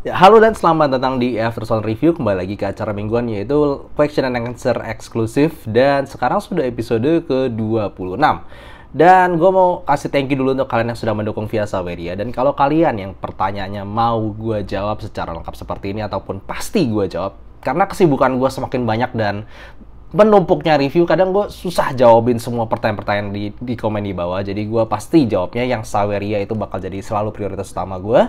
Ya, halo dan selamat datang di Everson Review. Kembali lagi ke acara mingguan yaitu Question and Answer eksklusif. Dan sekarang sudah episode ke-26. Dan gue mau kasih thank you dulu untuk kalian yang sudah mendukung via Saweria. Dan kalau kalian yang pertanyaannya mau gue jawab secara lengkap seperti ini ataupun pasti gue jawab, karena kesibukan gue semakin banyak dan menumpuknya review, kadang gue susah jawabin semua pertanyaan-pertanyaan di komen di bawah. Jadi gue pasti jawabnya yang Saweria itu bakal jadi selalu prioritas utama gue.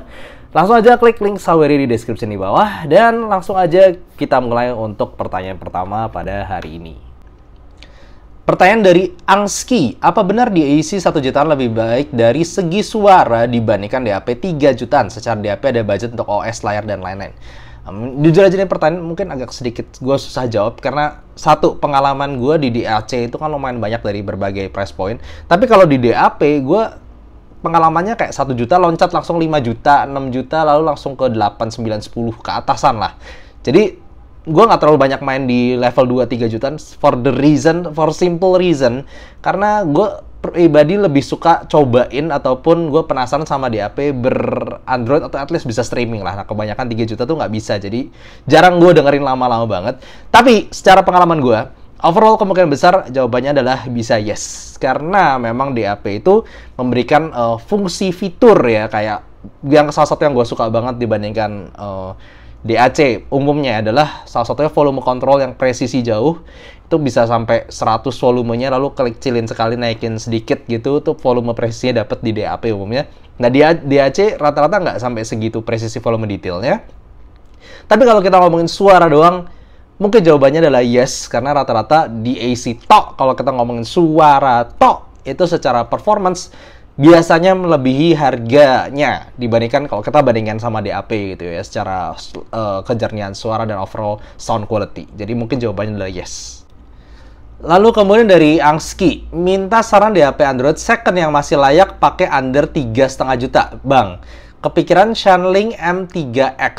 Langsung aja klik link Saweria di description di bawah. Dan langsung aja kita mulai untuk pertanyaan pertama pada hari ini. Pertanyaan dari Angski, apa benar DAC 1 jutaan lebih baik dari segi suara dibandingkan DAP 3 jutaan? Secara DAP ada budget untuk OS, layar, dan lain-lain. Jujur aja nih pertanyaan mungkin agak sedikit gue susah jawab karena satu, pengalaman gue di DAC itu kan lumayan banyak dari berbagai price point. Tapi kalau di DAP gue pengalamannya kayak 1 juta loncat langsung 5 juta, 6 juta lalu langsung ke 8, 9, 10 ke atasan lah. Jadi gue nggak terlalu banyak main di level 2-3 jutaan for simple reason karena gue pribadi lebih suka cobain ataupun gue penasaran sama DAP ber-Android atau at least bisa streaming lah. Nah kebanyakan 3 juta tuh nggak bisa, jadi jarang gue dengerin lama-lama banget. Tapi secara pengalaman gue, overall kemungkinan besar jawabannya adalah bisa yes. Karena memang DAP itu memberikan fungsi fitur ya, kayak yang salah satu yang gue suka banget dibandingkan DAC umumnya adalah salah satunya volume control yang presisi jauh. Itu bisa sampai 100 volumenya, lalu kecilin sekali naikin sedikit gitu, tuh volume presisinya dapat di DAP umumnya. Nah di DAC rata-rata nggak sampai segitu presisi volume detailnya. Tapi kalau kita ngomongin suara doang, mungkin jawabannya adalah yes, karena rata-rata DAC tok, kalau kita ngomongin suara tok, itu secara performance biasanya melebihi harganya dibandingkan kalau kita bandingkan sama DAP gitu ya, secara kejernihan suara dan overall sound quality. Jadi mungkin jawabannya adalah yes. Lalu kemudian dari Angski, minta saran DAP Android second yang masih layak pakai under 3,5 juta. Bang, kepikiran Shanling M3X.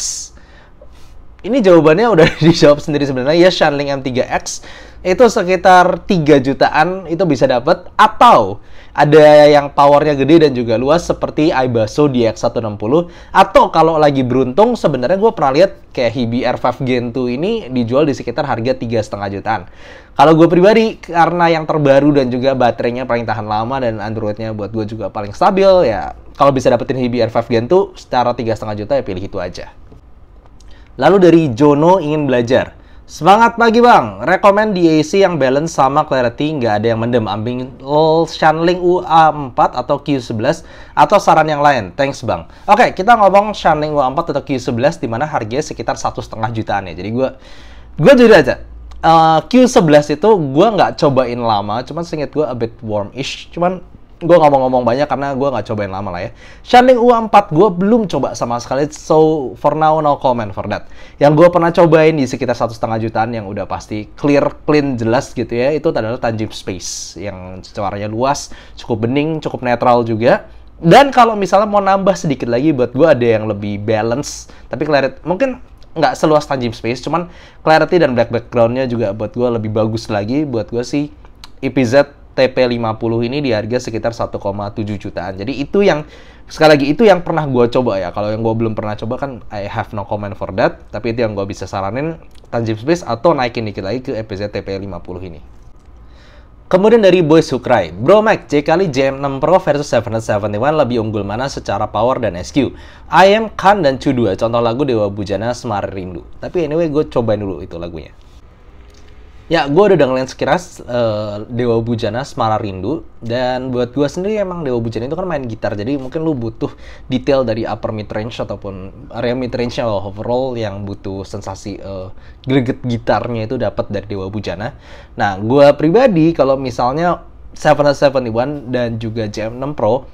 Ini jawabannya udah dijawab sendiri sebenarnya. Ya, Shanling M3X itu sekitar 3 jutaan itu bisa dapat, atau ada yang powernya gede dan juga luas seperti iBasso DX160, atau kalau lagi beruntung sebenarnya gue pernah lihat kayak Hibi R5 Gen 2 ini dijual di sekitar harga 3,5 jutaan. Kalau gue pribadi, karena yang terbaru dan juga baterainya paling tahan lama dan Androidnya buat gue juga paling stabil, ya kalau bisa dapetin Hibi R5 Gen 2 secara 3,5 juta ya pilih itu aja. Lalu dari Jono ingin belajar. Semangat pagi bang, rekomend DAC yang balance sama clarity, nggak ada yang mendem, ambil Shanling UA4 atau Q11 atau saran yang lain, thanks bang. Oke, kita ngomong Shanling UA4 atau Q11 dimana harganya sekitar 1,5 jutaan ya. Jadi gue jujur aja, Q11 itu gue nggak cobain lama, cuman seinget gue a bit warm-ish, cuman gue ngomong-ngomong banyak karena gue nggak cobain lama lah ya. Shanling UA4 gue belum coba sama sekali, so for now no comment for that. Yang gue pernah cobain di sekitar 1,5 jutaan yang udah pasti clear, clean, jelas gitu ya, itu adalah Tanjip Space yang suaranya luas, cukup bening, cukup netral juga. Dan kalau misalnya mau nambah sedikit lagi, buat gue ada yang lebih balance, tapi clarity mungkin nggak seluas Tanjip Space, cuman clarity dan black backgroundnya juga buat gue lebih bagus lagi. Buat gue sih EPZ TP50 ini di harga sekitar 1,7 jutaan. Jadi itu yang, sekali lagi, itu yang pernah gue coba ya. Kalau yang gue belum pernah coba kan I have no comment for that. Tapi itu yang gue bisa saranin, Tanjip Space atau naikin dikit lagi ke EPZ TP50 ini. Kemudian dari Boy Sukrai, Bro Mac, kali JM6 Pro versus 771 lebih unggul mana secara power dan SQ? I Am Khan dan Chu 2, contoh lagu Dewa Bujana Semar Rindu. Tapi anyway, gue cobain dulu itu lagunya. Ya, gue udah dengerin sekilas Dewa Bujana Semara Rindu. Dan buat gue sendiri emang Dewa Bujana itu kan main gitar, jadi mungkin lu butuh detail dari upper mid range ataupun area mid range-nya lo overall yang butuh sensasi greget gitarnya itu dapat dari Dewa Bujana. Nah, gue pribadi kalau misalnya 771 dan juga JM6 Pro,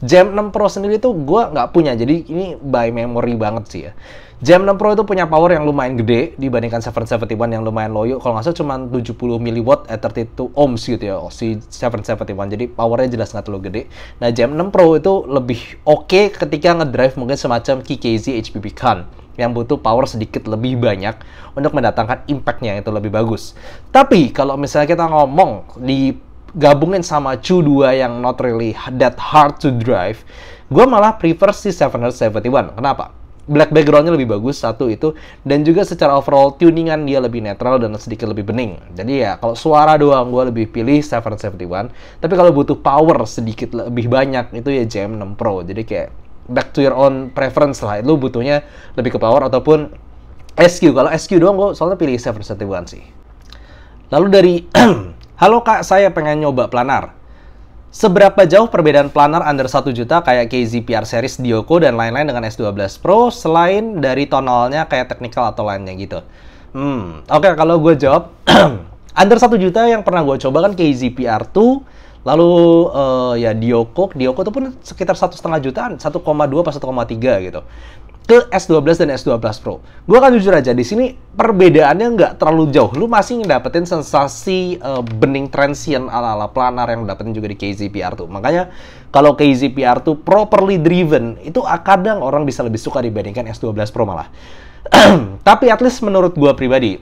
JM6 Pro sendiri tuh gue nggak punya, jadi ini by memory banget sih ya. JM6 Pro itu punya power yang lumayan gede dibandingkan 771 yang lumayan loyo. Kalau nggak salah cuma 70 mW at 32 ohms gitu ya, si 771. Jadi powernya jelas nggak terlalu gede. Nah, JM6 Pro itu lebih oke ketika ngedrive mungkin semacam KKZ HBB Khan yang butuh power sedikit lebih banyak untuk mendatangkan impact-nya itu lebih bagus. Tapi kalau misalnya kita ngomong digabungin sama Chu 2 yang not really that hard to drive, gue malah prefer si 771. Kenapa? black backgroundnya lebih bagus, satu itu, dan juga secara overall tuningan dia lebih netral dan sedikit lebih bening. Jadi ya kalau suara doang gue lebih pilih 771, tapi kalau butuh power sedikit lebih banyak itu ya JM6 Pro. Jadi kayak back to your own preference lah, lu butuhnya lebih ke power ataupun SQ. Kalau SQ doang gue soalnya pilih 771 sih. Lalu dari halo kak, saya pengen nyoba planar. Seberapa jauh perbedaan planar under 1 juta kayak KZPR series Dioko dan lain-lain dengan S12 Pro selain dari tonalnya kayak technical atau lainnya gitu? Oke, kalau gue jawab under 1 juta yang pernah gue coba kan KZPR 2, lalu ya Dioko itu pun sekitar 1,5 jutaan, 1,2 atau 1,3 gitu. Ke S12 dan S12 Pro. Gue akan jujur aja, di sini perbedaannya nggak terlalu jauh. Lu masih ngedapetin sensasi bening transient ala-ala planar yang dapetin juga di KZPR tuh. Makanya kalau KZPR tuh properly driven, itu kadang orang bisa lebih suka dibandingkan S12 Pro malah. Tapi at least menurut gue pribadi,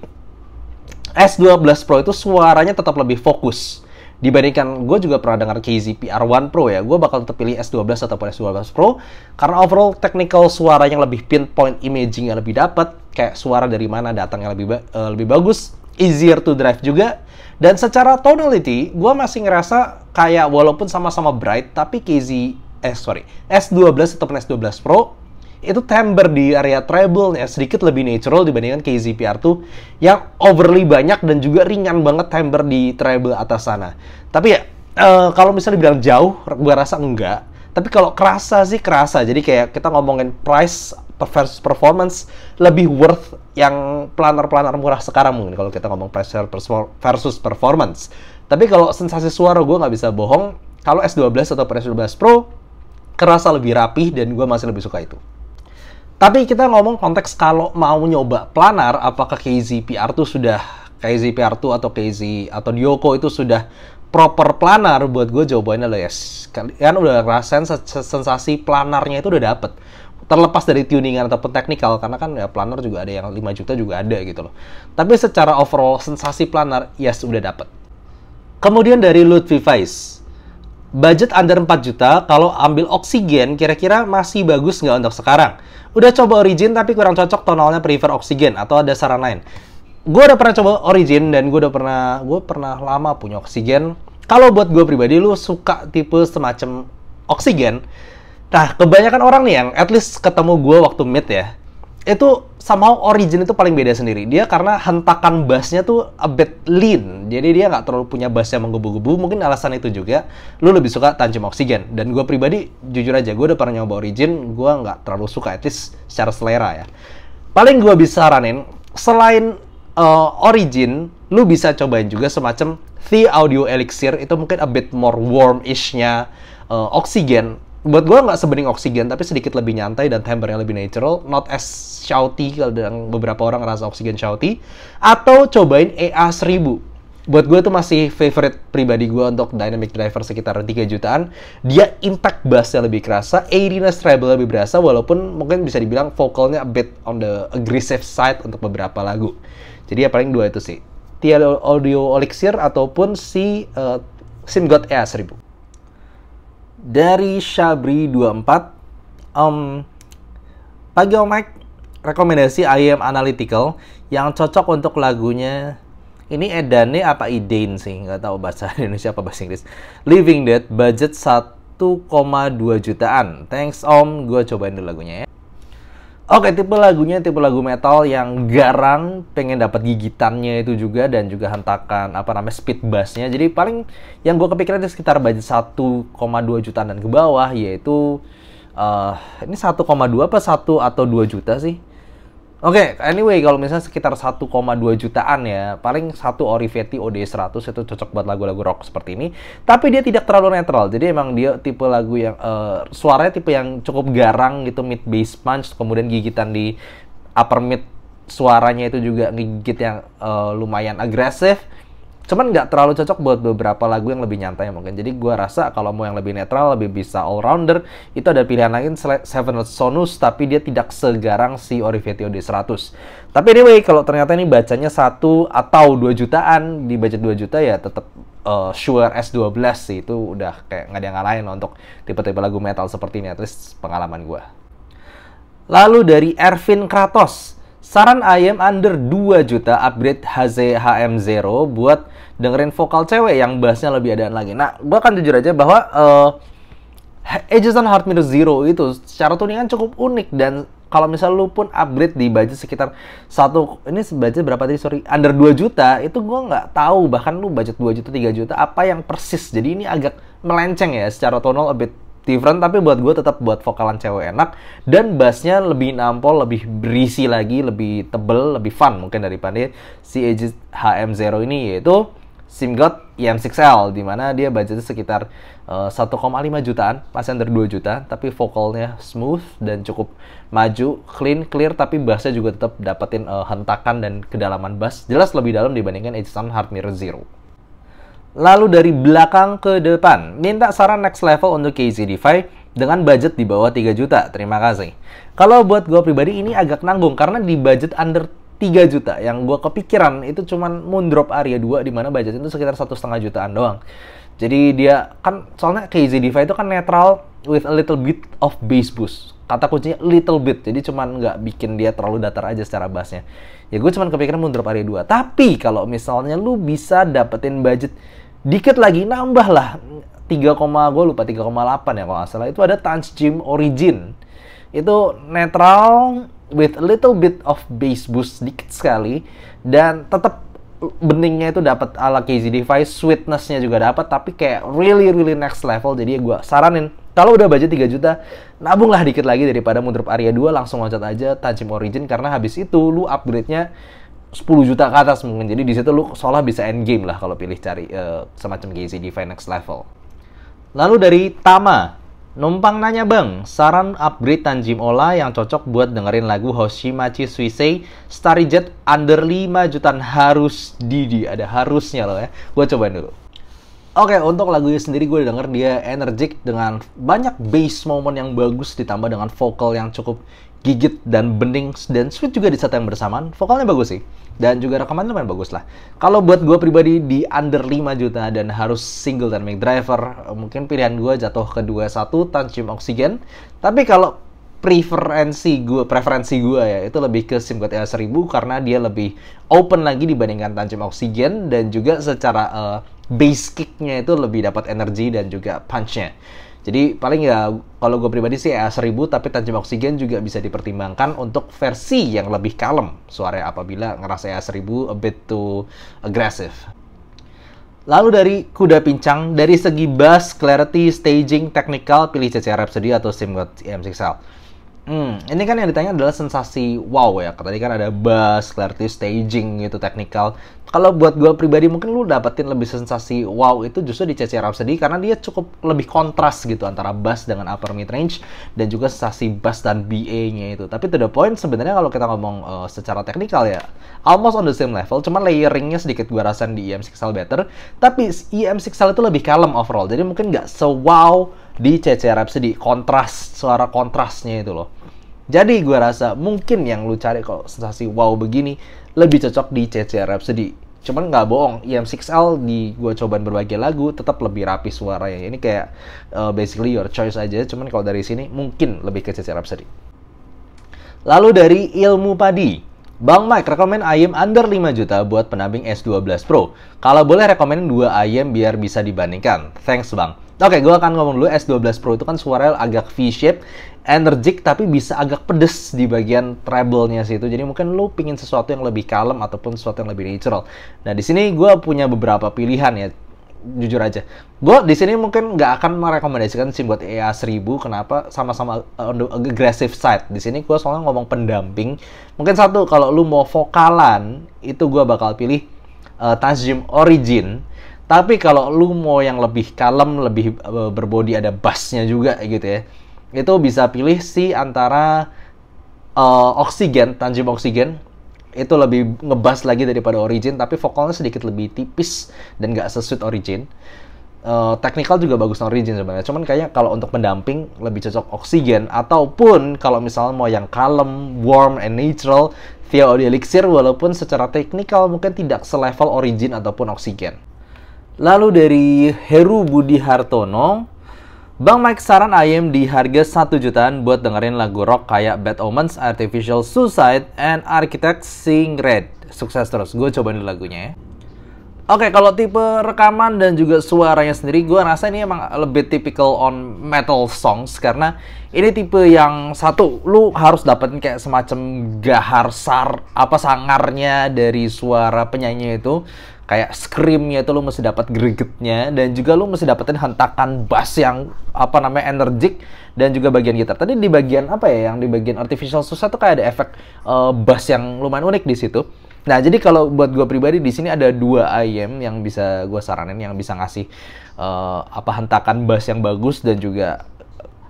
S12 Pro itu suaranya tetap lebih fokus. Dibandingkan, gue juga pernah dengar KZPR1 Pro ya, gue bakal tetap pilih S12 ataupun S12 Pro karena overall technical suara yang lebih pinpoint, imaging yang lebih dapat, kayak suara dari mana datangnya lebih bagus, easier to drive juga, dan secara tonality gue masih ngerasa kayak walaupun sama-sama bright, tapi S12 ataupun S12 Pro itu timbre di area treble-nya sedikit lebih natural dibandingkan KZPR2 yang overly banyak dan juga ringan banget timbre di treble atas sana. Tapi ya, kalau misalnya dibilang jauh, gue rasa enggak. Tapi kalau kerasa sih kerasa. Jadi kayak kita ngomongin price versus performance, lebih worth yang planar-planar murah sekarang mungkin kalau kita ngomong price versus performance. Tapi kalau sensasi suara gue nggak bisa bohong, kalau S12 atau S12 Pro kerasa lebih rapih dan gue masih lebih suka itu. Tapi kita ngomong konteks kalau mau nyoba planar, apakah KZPR2 atau atau Dioko itu sudah proper planar? Buat gue jawabannya adalah yes. Kalian udah ngerasain sensasi planarnya itu udah dapet. Terlepas dari tuningan ataupun teknikal, karena kan ya planar juga ada yang 5 juta juga ada gitu loh. Tapi secara overall sensasi planar, yes udah dapet. Kemudian dari Lutfi Faiz. Budget under 4 juta, kalau ambil Oxygen, kira-kira masih bagus nggak untuk sekarang? Udah coba Origin tapi kurang cocok, tonalnya prefer Oxygen atau ada saran lain? Gue udah pernah coba Origin dan gue pernah lama punya Oxygen. Kalau buat gue pribadi, lu suka tipe semacam Oxygen. Nah, kebanyakan orang nih yang at least ketemu gue waktu meet ya, itu somehow Origin itu paling beda sendiri. Dia karena hentakan bassnya tuh a bit lean, jadi dia nggak terlalu punya bass yang menggebu-gebu. Mungkin alasan itu juga lu lebih suka tajam Oxygen. Dan gue pribadi jujur aja, gue udah pernah nyoba Origin, gue nggak terlalu suka, at least secara selera ya. Paling gue bisa saranin selain Origin, lu bisa cobain juga semacam The Audio Elixir. Itu mungkin a bit more warm-ish-nya Oxygen. Buat gue nggak sebening Oxygen, tapi sedikit lebih nyantai dan timbre-nya lebih natural, not as shouty kalau beberapa orang ngerasa Oxygen shouty. Atau cobain EA1000. Buat gue itu masih favorite pribadi gue untuk dynamic driver sekitar 3 jutaan. Dia impact bass-nya lebih kerasa, airiness treble lebih berasa, walaupun mungkin bisa dibilang vokalnya a bit on the aggressive side untuk beberapa lagu. Jadi ya paling dua itu sih, The Audio Elixir ataupun si SynGod EA1000. Dari Shabri24, pagi Om Mike, rekomendasi IM Analytical yang cocok untuk lagunya. Ini Edane apa Idain sih, nggak tahu bahasa Indonesia apa bahasa Inggris. Living Dead, budget 1,2 jutaan. Thanks Om, gue cobain dulu lagunya ya. Oke, tipe lagunya tipe lagu metal yang garang, pengen dapat gigitannya itu juga, dan juga hentakan speed bassnya. Jadi paling yang gue kepikiran itu sekitar budget 1,2 jutaan dan ke bawah, yaitu ini 1,2 apa 1 atau 2 juta sih? Oke, anyway, kalau misalnya sekitar 1,2 jutaan ya, paling satu Olivetti OD100 itu cocok buat lagu-lagu rock seperti ini. Tapi dia tidak terlalu netral, jadi emang dia tipe lagu yang suaranya tipe yang cukup garang gitu, mid bass punch, kemudian gigitan di upper mid suaranya itu juga gigit yang lumayan agresif. Cuman nggak terlalu cocok buat beberapa lagu yang lebih nyantai mungkin. Jadi gue rasa kalau mau yang lebih netral, lebih bisa all-rounder, itu ada pilihan lain Seven Notes Sonus, tapi dia tidak segarang si Olivetti OD100. Tapi anyway, kalau ternyata ini bacanya 1 atau 2 jutaan, di budget 2 juta ya tetap Shure S12 sih. Itu udah kayak nggak ada yang ngalahin untuk tipe-tipe lagu metal seperti ini, at least pengalaman gue. Lalu dari Ervin Kratos, saran IM under 2 juta upgrade HZHM0 buat dengerin vokal cewek yang bassnya lebih adaan lagi. Nah, gue akan jujur aja bahwa Aegison Heart Mirror Zero itu secara tuningan cukup unik, dan kalau misal lu pun upgrade di budget sekitar ini budget berapa tadi, sorry, under 2 juta, itu gue nggak tahu, bahkan lu budget 2 juta, 3 juta, apa yang persis. Jadi ini agak melenceng ya, secara tonal a bit different, tapi buat gue tetap buat vokalan cewek enak, dan bassnya lebih nampol, lebih berisi lagi, lebih tebel, lebih fun mungkin daripada si Aegis HM0 ini, yaitu SIMGOT EM6L, dimana dia budgetnya sekitar 1,5 jutaan, masih under 2 juta, tapi vokalnya smooth dan cukup maju, clean, clear, tapi bassnya juga tetap dapetin hentakan dan kedalaman bass jelas lebih dalam dibandingkan Aegison Heart Mirror Zero. Lalu dari belakang ke depan, minta saran next level untuk KZ-Di-Fi dengan budget di bawah 3 juta. Terima kasih. Kalau buat gue pribadi ini agak nanggung, karena di budget under 3 juta yang gue kepikiran itu cuman Moondrop Aria 2, di mana budget itu sekitar 1,5 jutaan doang. Jadi dia kan, soalnya KZ-Di-Fi itu kan netral with a little bit of bass boost. Kata kuncinya little bit, jadi cuman nggak bikin dia terlalu datar aja secara bassnya. Ya gue cuman kepikiran Moondrop Aria 2. Tapi kalau misalnya lu bisa dapetin budget dikit lagi, nambah lah 3,8 ya kalau nggak salah. Itu ada Tanch Gym Origin. Itu netral with a little bit of bass boost dikit sekali, dan tetap beningnya itu dapat ala KZ-Di-Fi, sweetness-nya juga dapat, tapi kayak really next level. Jadi gue saranin kalau udah budget 3 juta, nabunglah dikit lagi daripada Moondrop Aria 2, langsung loncat aja Tanch Gym Origin, karena habis itu lu upgrade-nya 10 juta ke atas mungkin. Jadi di situ lu seolah bisa end game lah kalau pilih cari semacam KZ-Di-Fi next level. Lalu dari Tama, numpang nanya bang, saran upgrade Tanjim Ola yang cocok buat dengerin lagu Hoshimachi Suisei Starry Jet under 5 jutaan harus Didi. Ada harusnya loh ya. Gue cobain dulu. Oke, untuk lagunya sendiri gue denger dia energik dengan banyak bass moment yang bagus, ditambah dengan vokal yang cukup gigit dan bening dan sweet juga di saat yang bersamaan. Vokalnya bagus sih, dan juga rekamannya lumayan bagus lah. Kalau buat gue pribadi di under 5 juta dan harus single dan make driver, mungkin pilihan gue jatuh ke 21 Tanch Gym Oxygen. Tapi kalau preferensi gue ya, itu lebih ke SIMGOT EA1000, karena dia lebih open lagi dibandingkan Tanch Gym Oxygen, dan juga secara bass kicknya itu lebih dapat energi dan juga punchnya. Jadi paling ya kalau gue pribadi sih EA1000, tapi Tanch Gym Oxygen juga bisa dipertimbangkan untuk versi yang lebih kalem suaranya apabila ngerasa EA1000 a bit too aggressive. Lalu dari kuda pincang, dari segi bass, clarity, staging, technical, pilih CC Rhapsody atau SIMGOT EM6L. Ini kan yang ditanya adalah sensasi wow ya. Tadi kan ada bass, clarity, staging gitu, technical. Kalau buat gue pribadi mungkin lu dapetin lebih sensasi wow itu justru di CC Rhapsody, karena dia cukup lebih kontras gitu antara bass dengan upper mid range, dan juga sensasi bass dan BA-nya itu. Tapi to the point sebenarnya kalau kita ngomong secara technical ya almost on the same level, cuman layering-nya sedikit gue rasain di EM6L better. Tapi EM6L itu lebih kalem overall, jadi mungkin nggak se-wow di CC Rhapsody, suara kontrasnya itu loh. Jadi gue rasa mungkin yang lu cari kalau sensasi wow begini lebih cocok di CC Rhapsody. Cuman nggak bohong, EM6L di gue cobain berbagai lagu tetap lebih rapi suaranya. Ini kayak basically your choice aja. Cuman kalau dari sini mungkin lebih ke CC Rhapsody. Lalu dari Ilmu Padi, Bang Mike, rekomen IM under 5 juta buat pendamping S12 Pro. Kalau boleh rekomen 2 IM biar bisa dibandingkan. Thanks Bang. Oke, gue akan ngomong dulu. S12 Pro itu kan suaranya agak V-shape, energik, tapi bisa agak pedes di bagian treble-nya situ. Jadi mungkin lu pingin sesuatu yang lebih kalem ataupun sesuatu yang lebih natural. Nah, di sini gue punya beberapa pilihan ya. Jujur aja, gue di sini mungkin nggak akan merekomendasikan SIMGOT EA1000. Kenapa? Sama-sama on the aggressive side. Di sini gue soalnya ngomong pendamping. Mungkin satu, kalau lu mau vokalan, itu gue bakal pilih Tanch Gym Origin. Tapi kalau lu mau yang lebih kalem, lebih berbody, ada bassnya juga gitu ya, itu bisa pilih si antara Oxygen, Tanch Gym Oxygen. Itu lebih ngebass lagi daripada Origin, tapi vokalnya sedikit lebih tipis dan nggak se-sweet Origin. Technical juga bagus Origin sebenarnya, cuman kayaknya kalau untuk pendamping lebih cocok Oxygen. Ataupun kalau misalnya mau yang kalem, warm, and natural, via Audio Elixir, walaupun secara technical mungkin tidak selevel Origin ataupun Oxygen. Lalu dari Heru Budi Hartono, Bang Mike saran ayam di harga 1 jutaan buat dengerin lagu rock kayak Bad Omens, Artificial Suicide, and Architect Sing Red. Sukses terus, gue cobain dulu lagunya ya. Oke, kalau tipe rekaman dan juga suaranya sendiri, gue rasa ini emang lebih typical on metal songs. Karena ini tipe yang satu, lu harus dapetin kayak semacam gahar sangarnya dari suara penyanyi itu. Kayak screamnya itu lu mesti dapat gregetnya. Dan juga lu mesti dapetin hentakan bass yang energik. Dan juga bagian gitar. Tadi di bagian yang di bagian Artificial Suicide tuh kayak ada efek bass yang lumayan unik di situ. Nah, jadi kalau buat gue pribadi di sini ada 2 IM yang bisa gue saranin, yang bisa ngasih hentakan bass yang bagus dan juga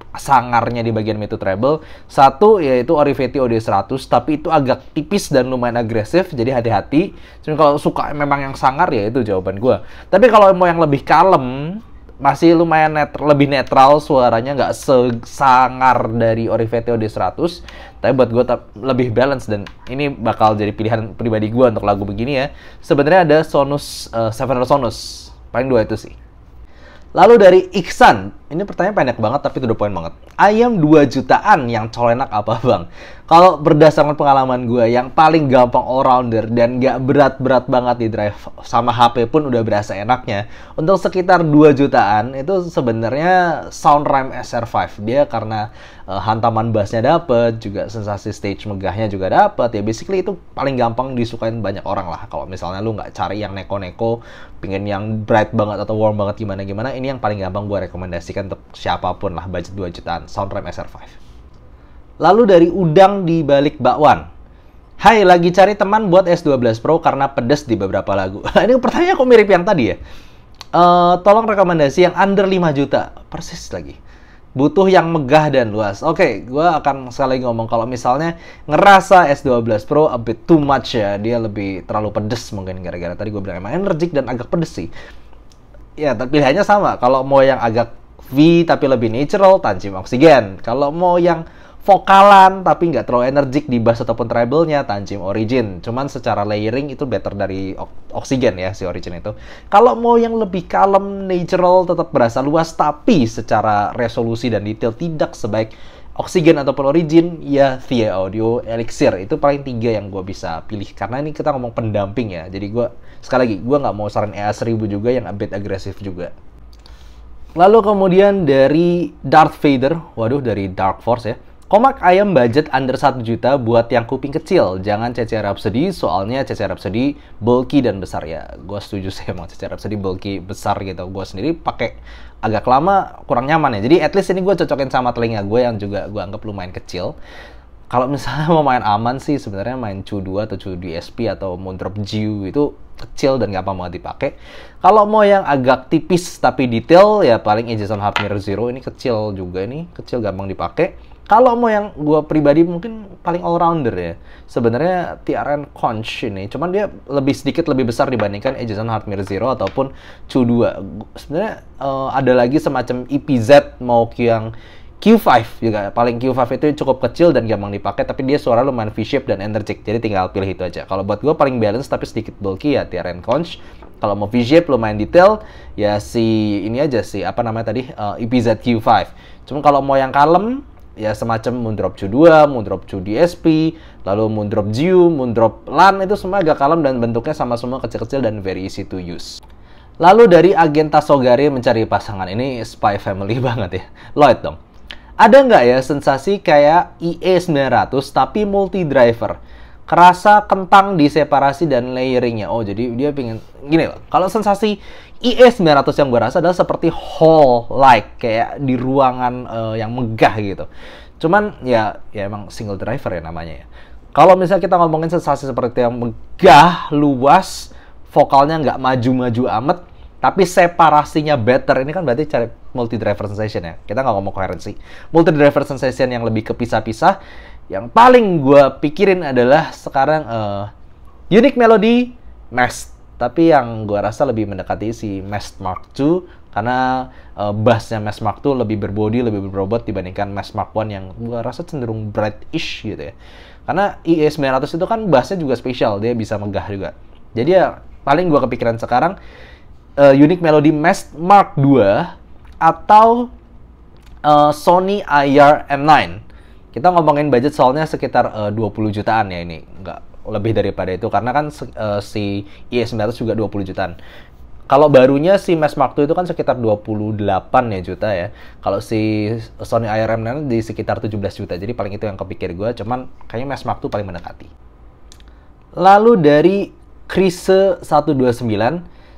sangarnya di bagian mid to treble. Satu yaitu Olivetti OD100, tapi itu agak tipis dan lumayan agresif, jadi hati-hati. Cuma kalau suka memang yang sangar ya itu jawaban gue. Tapi kalau mau yang lebih kalem, masih lumayan lebih netral suaranya, nggak sesangar dari Olivetti OD100, tapi buat gue lebih balance, dan ini bakal jadi pilihan pribadi gue untuk lagu begini ya. Sebenarnya ada Sonus, Seven Sonus, paling 2 itu sih. Lalu dari Iksan, ini pertanyaan pendek banget tapi to the point banget. Ayam 2 jutaan yang colenak apa bang? Kalau berdasarkan pengalaman gue, yang paling gampang all-rounder dan gak berat-berat banget di drive sama HP pun udah berasa enaknya, untuk sekitar 2 jutaan itu sebenarnya Soundrhyme SR5. Dia karena hantaman bassnya dapet, juga sensasi stage megahnya juga dapet. Ya basically itu paling gampang disukain banyak orang lah. Kalau misalnya lu nggak cari yang neko-neko, pingin yang bright banget atau warm banget gimana-gimana, ini yang paling gampang gue rekomendasikan untuk siapapun lah, budget 2 jutaan, Soundrhyme SR5. Lalu dari Udang di Balik Bakwan. Hai, lagi cari teman buat S12 Pro karena pedes di beberapa lagu. Ini pertanyaannya kok mirip yang tadi ya? Tolong rekomendasi yang under 5 juta. Persis lagi. Butuh yang megah dan luas. Oke, gue akan sekali lagi ngomong, kalau misalnya ngerasa S12 Pro a bit too much ya, dia lebih terlalu pedes mungkin gara-gara tadi gue bilang emang energik dan agak pedes sih. Ya, tapi pilihannya sama. Kalau mau yang agak V tapi lebih natural, Tanchim Oxygen. Kalau mau yang vokalan tapi nggak terlalu energik di bass ataupun treble-nya, Tanchim Origin. Cuman secara layering itu better dari Oxygen ya, si Origin itu. Kalau mau yang lebih kalem, natural, tetap berasa luas tapi secara resolusi dan detail tidak sebaik Oxygen ataupun Origin, ya VA Audio Elixir. Itu paling 3 yang gue bisa pilih, karena ini kita ngomong pendamping ya. Jadi gue, sekali lagi, gue nggak mau saran EA1000 juga yang a bit agresif juga. Lalu kemudian dari Darth Vader, waduh, dari Dark Force ya. Komak ayam budget under 1 juta buat yang kuping kecil. Jangan CC Rhapsody, soalnya CC Rhapsody bulky dan besar ya. Gue setuju sih emang CC Rhapsody bulky besar gitu. Gue sendiri pakai agak lama kurang nyaman ya. Jadi at least ini gue cocokin sama telinga gue yang juga gue anggap lumayan kecil. Kalau misalnya mau main aman sih sebenarnya main Chu2 atau Chu DSP atau Moondrop Jiu itu kecil dan gampang banget dipakai. Kalau mau yang agak tipis tapi detail ya paling Edison Hub Mirror Zero, ini kecil juga, ini kecil gampang dipakai. Kalau mau yang gue pribadi mungkin paling all-rounder ya, sebenarnya TRN Conch ini, cuman dia sedikit lebih besar dibandingkan Edison Hard Mirror Zero ataupun Chu2. Sebenarnya ada lagi semacam EPZ mau yang Q5 juga, paling Q5 itu cukup kecil dan gampang dipakai, tapi dia suara lumayan V-shape dan energik, jadi tinggal pilih itu aja. Kalau buat gue paling balance tapi sedikit bulky ya TRN Conch. Kalau mau V-shape lumayan detail ya si ini aja sih, EPZ Q5. Cuma kalau mau yang kalem ya semacam Moondrop Chu2, Moondrop Chu DSP, lalu Moondrop Jiu, Moondrop LAN, itu semua agak kalem dan bentuknya sama semua kecil-kecil dan very easy to use. Lalu dari agen Tasogari mencari pasangan, ini Spy Family banget ya. Lloyd dong. Ada nggak ya sensasi kayak IE900 tapi multi driver? Kerasa kentang di separasi dan layeringnya. Oh, jadi dia pengen gini loh. Kalau sensasi IE900 yang gue rasa adalah seperti hall-like, kayak di ruangan yang megah gitu. Cuman ya emang single driver ya namanya ya. Kalau misalnya kita ngomongin sensasi seperti yang megah, luas, vokalnya nggak maju-maju amat, tapi separasinya better, ini kan berarti cari multi driver sensation ya. Kita nggak ngomong coherency. Multi driver sensation yang lebih kepisah-pisah. Yang paling gue pikirin adalah sekarang Unique Melody Mast. Tapi yang gue rasa lebih mendekati si Mast Mark II, karena bassnya Mast Mark II lebih berbody, lebih berbobot dibandingkan Mast Mark I yang gue rasa cenderung bright-ish gitu ya. Karena IE900 itu kan bassnya juga spesial, dia bisa megah juga. Jadi ya paling gue kepikiran sekarang Unique Melody Mast Mark II atau Sony IR-M9. Kita ngomongin budget soalnya sekitar 20 jutaan ya ini, nggak lebih daripada itu karena kan si IE900 juga 20 jutaan. Kalau barunya si Max Mark II itu kan sekitar 28 ya juta ya. Kalau si Sony IR-M9 di sekitar 17 juta. Jadi paling itu yang kepikir gue, cuman kayaknya Max Mark II paling mendekati. Lalu dari Krise 129,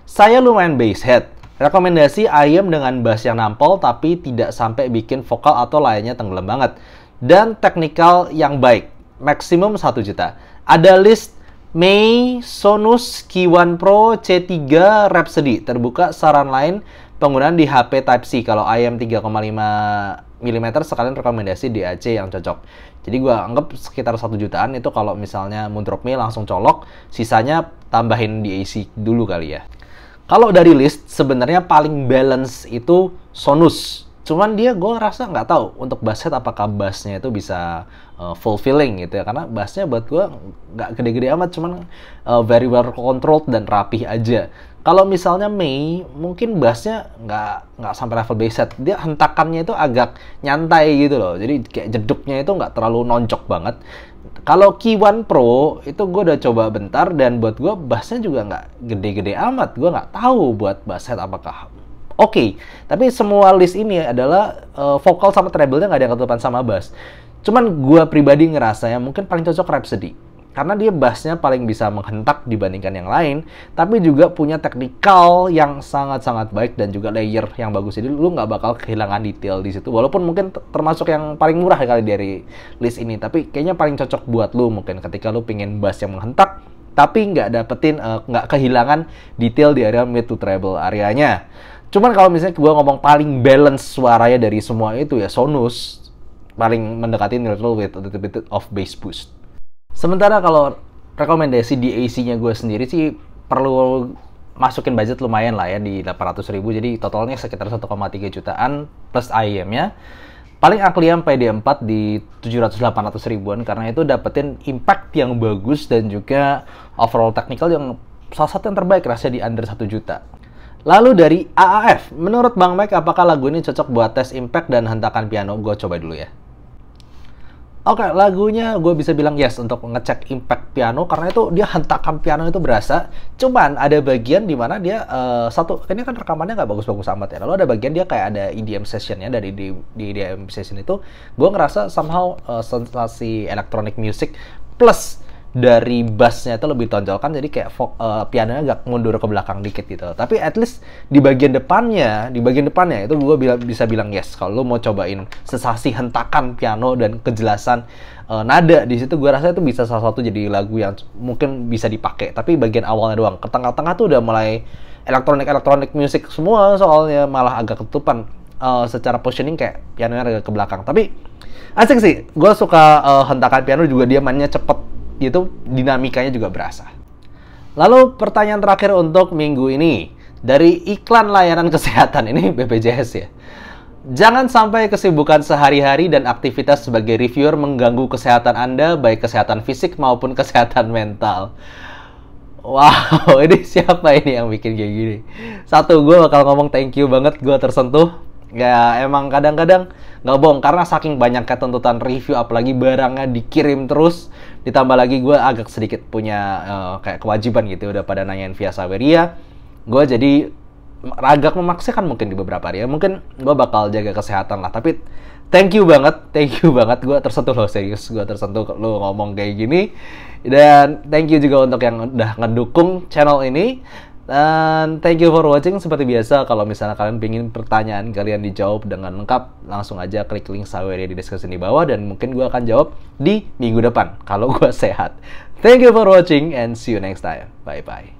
saya lumayan basshead. Rekomendasi ayam dengan bass yang nampol tapi tidak sampai bikin vokal atau lainnya tenggelam banget. Dan teknikal yang baik, maksimum 1 juta. Ada list May Sonus Q1 Pro C3 Rhapsody. Terbuka saran lain penggunaan di HP Type-C. Kalau ayam 3,5 mm sekalian rekomendasi DAC yang cocok. Jadi gue anggap sekitar 1 jutaan itu kalau misalnya mau drop May langsung colok. Sisanya tambahin DAC dulu kali ya. Kalau dari list sebenarnya paling balance itu Sonus. Cuman dia gue rasa nggak tahu untuk basshead apakah bassnya itu bisa fulfilling gitu ya, karena bassnya buat gue nggak gede-gede amat, cuman very well controlled dan rapih aja. Kalau misalnya May mungkin bassnya nggak sampai level basshead, dia hentakannya itu agak nyantai gitu loh, jadi kayak jeduknya itu nggak terlalu nonjok banget. Kalau Q1 Pro itu gue udah coba bentar dan buat gue bassnya juga nggak gede-gede amat, gue nggak tahu buat basshead apakah Oke, tapi semua list ini adalah vokal sama treble-nya nggak ada yang ketutupan sama bass. Cuman gue pribadi ngerasanya mungkin paling cocok Rhapsody. Karena dia bassnya paling bisa menghentak dibandingkan yang lain, tapi juga punya teknikal yang sangat-sangat baik dan juga layer yang bagus. Jadi lu nggak bakal kehilangan detail di situ. Walaupun mungkin termasuk yang paling murah kali dari list ini, tapi kayaknya paling cocok buat lu mungkin ketika lu pingin bass yang menghentak, tapi nggak kehilangan detail di area mid to treble areanya. Cuman kalau misalnya gue ngomong paling balance suaranya dari semua itu ya Sonus paling mendekati neutral with a little bit of bass boost. Sementara kalau rekomendasi DAC-nya gue sendiri sih perlu masukin budget lumayan lah ya di 800.000, jadi totalnya sekitar 1,3 jutaan plus IEM-nya. Paling Akliam PD4 di 700-800 ribuan karena itu dapetin impact yang bagus dan juga overall technical yang salah satu yang terbaik rasanya di under 1 juta. Lalu dari AAF, menurut Bang Mike apakah lagu ini cocok buat tes impact dan hentakan piano? Gue coba dulu ya. Oke, lagunya gue bisa bilang yes untuk ngecek impact piano karena itu dia hentakan piano itu berasa. Cuman ada bagian di mana dia ini kan rekamannya nggak bagus-bagus amat ya. Lalu ada bagian dia kayak ada EDM sessionnya dari di EDM session itu, gue ngerasa somehow sensasi electronic music plus dari bassnya itu lebih tonjolkan, jadi kayak pianonya agak mundur ke belakang dikit gitu. Tapi at least di bagian depannya itu gue bisa bilang yes. Kalau lo mau cobain sensasi hentakan piano dan kejelasan nada di situ, gue rasa itu bisa salah satu jadi lagu yang mungkin bisa dipakai. Tapi bagian awalnya doang, ke tengah-tengah tuh udah mulai electronic music semua, soalnya malah agak ketutupan secara positioning kayak pianonya agak ke belakang. Tapi asik sih, gue suka hentakan piano juga, dia mainnya cepet gitu, dinamikanya juga berasa. Lalu pertanyaan terakhir untuk minggu ini dari iklan layanan kesehatan, ini BPJS ya. Jangan sampai kesibukan sehari-hari dan aktivitas sebagai reviewer mengganggu kesehatan Anda, baik kesehatan fisik maupun kesehatan mental. Wow, ini siapa ini yang bikin kayak gini? Satu, gue bakal ngomong thank you banget, gue tersentuh. Ya emang kadang-kadang nggak bohong, karena saking banyaknya tuntutan review, apalagi barangnya dikirim terus, ditambah lagi gue agak sedikit punya kayak kewajiban gitu, udah pada nanyain via Saweria, gue jadi agak memaksakan mungkin di beberapa hari ya. Mungkin gue bakal jaga kesehatan lah, tapi thank you banget, gue tersentuh loh, serius, gue tersentuh lo ngomong kayak gini. Dan thank you juga untuk yang udah ngedukung channel ini. Dan thank you for watching. Seperti biasa, kalau misalnya kalian pengen pertanyaan kalian dijawab dengan lengkap, langsung aja klik link Saweria di deskripsi di bawah, dan mungkin gue akan jawab di minggu depan kalau gue sehat. Thank you for watching and see you next time. Bye bye.